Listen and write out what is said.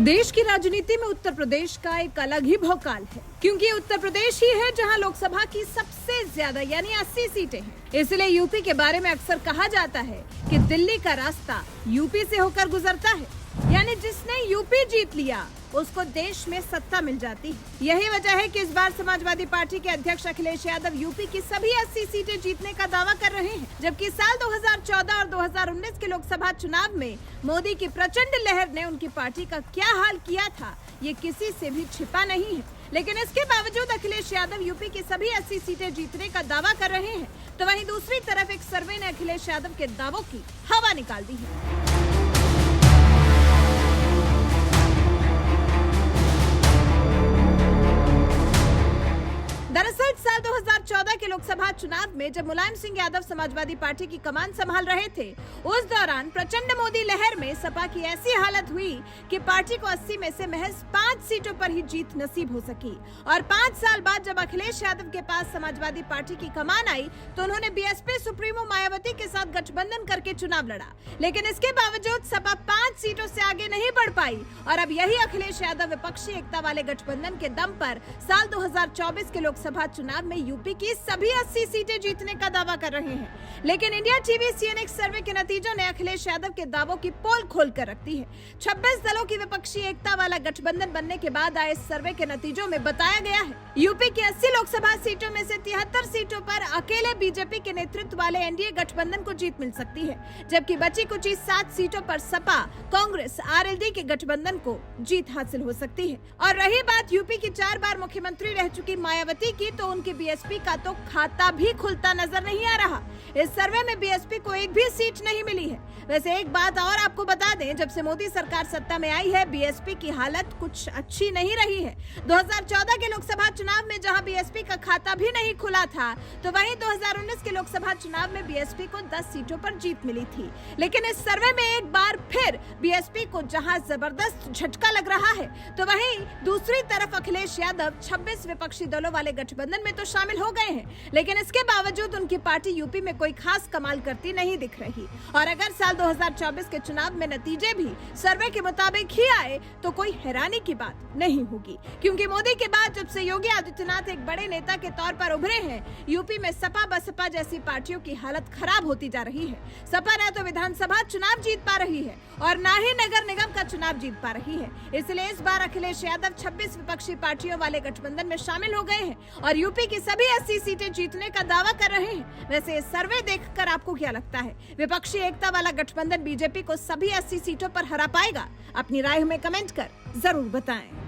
देश की राजनीति में उत्तर प्रदेश का एक अलग ही भौकाल है, क्योंकि उत्तर प्रदेश ही है जहां लोकसभा की सबसे ज्यादा यानी 80 सीटें हैं। इसलिए यूपी के बारे में अक्सर कहा जाता है कि दिल्ली का रास्ता यूपी से होकर गुजरता है, यानी जिसने यूपी जीत लिया उसको देश में सत्ता मिल जाती है। यही वजह है कि इस बार समाजवादी पार्टी के अध्यक्ष अखिलेश यादव यूपी की सभी 80 सीटें जीतने का दावा कर रहे हैं, जबकि साल 2014 और 2019 के लोकसभा चुनाव में मोदी की प्रचंड लहर ने उनकी पार्टी का क्या हाल किया था, ये किसी से भी छिपा नहीं है। लेकिन इसके बावजूद अखिलेश यादव यूपी की सभी 80 सीटें जीतने का दावा कर रहे हैं, तो वहीं दूसरी तरफ एक सर्वे ने अखिलेश यादव के दावों की हवा निकाल दी है। दरअसल साल 2014 के लोकसभा चुनाव में जब मुलायम सिंह यादव समाजवादी पार्टी की कमान संभाल रहे थे, उस दौरान प्रचंड मोदी लहर में सपा की ऐसी हालत हुई कि पार्टी को 80 में से महज 5 सीटों पर ही जीत नसीब हो सकी। और 5 साल बाद जब अखिलेश यादव के पास समाजवादी पार्टी की कमान आई, तो उन्होंने बीएसपी सुप्रीमो मायावती के साथ गठबंधन करके चुनाव लड़ा, लेकिन इसके बावजूद सपा 5 सीटों से आगे नहीं बढ़ पाई। और अब यही अखिलेश यादव विपक्षी एकता वाले गठबंधन के दम पर साल 2024 के लोकसभा चुनाव में यूपी की सभी 80 सीटें जीतने का दावा कर रहे हैं। लेकिन इंडिया टीवी सीएनएक्स सर्वे के नतीजों ने अखिलेश यादव के दावों की पोल खोल कर रख दी है। 26 दलों की विपक्षी एकता वाला गठबंधन बनने के बाद आए सर्वे के नतीजों में बताया गया है यूपी की 80 लोकसभा सीटों में से 73 सीटों पर अकेले बीजेपी के नेतृत्व वाले एनडीए गठबंधन को जीत मिल सकती है, जबकि बची कुछ 7 सीटों पर सपा, कांग्रेस, आरएलडी के गठबंधन को जीत हासिल हो सकती है। और रही बात यूपी की 4 बार मुख्यमंत्री रह चुकी मायावती की, तो उनके बीएसपी का तो खाता भी खुलता नजर नहीं आ रहा। इस सर्वे में बीएसपी को एक भी सीट नहीं मिली है। वैसे एक बात और आपको बता दें, जब से मोदी सरकार सत्ता में आई है, बीएसपी की हालत कुछ अच्छी नहीं रही है। 2014 के लोकसभा चुनाव में जहां बीएसपी का खाता भी नहीं खुला था, तो वहीं 2019 के लोकसभा चुनाव में बीएसपी को 10 सीटों पर जीत मिली थी। लेकिन इस सर्वे में एक बार फिर बीएसपी को जहां जबरदस्त झटका लग रहा है, तो वहीं दूसरी तरफ अखिलेश यादव 26 विपक्षी दलों वाले गठबंधन में तो शामिल हो गए हैं, लेकिन इसके बावजूद उनकी पार्टी यूपी में कोई खास कमाल करती नहीं दिख रही। और अगर साल 2024 के चुनाव में नतीजे भी सर्वे के मुताबिक ही आए, तो कोई हैरानी की बात नहीं होगी, क्योंकि मोदी के बाद जब से योगी आदित्यनाथ एक बड़े नेता के तौर पर उभरे हैं, यूपी में सपा बसपा जैसी पार्टियों की हालत खराब होती जा रही है। सपा न तो विधानसभा चुनाव जीत पा रही है और न ही नगर निगम का चुनाव जीत पा रही है। इसलिए इस बार अखिलेश यादव 26 विपक्षी पार्टियों वाले गठबंधन में शामिल हो गए हैं और यूपी की सभी 80 सीटें जीतने का दावा कर रहे हैं। वैसे सर्वे देखकर आपको क्या लगता है, विपक्षी एकता वाला गठबंधन बीजेपी को सभी 80 सीटों पर हरा पाएगा? अपनी राय हमें कमेंट कर जरूर बताएं।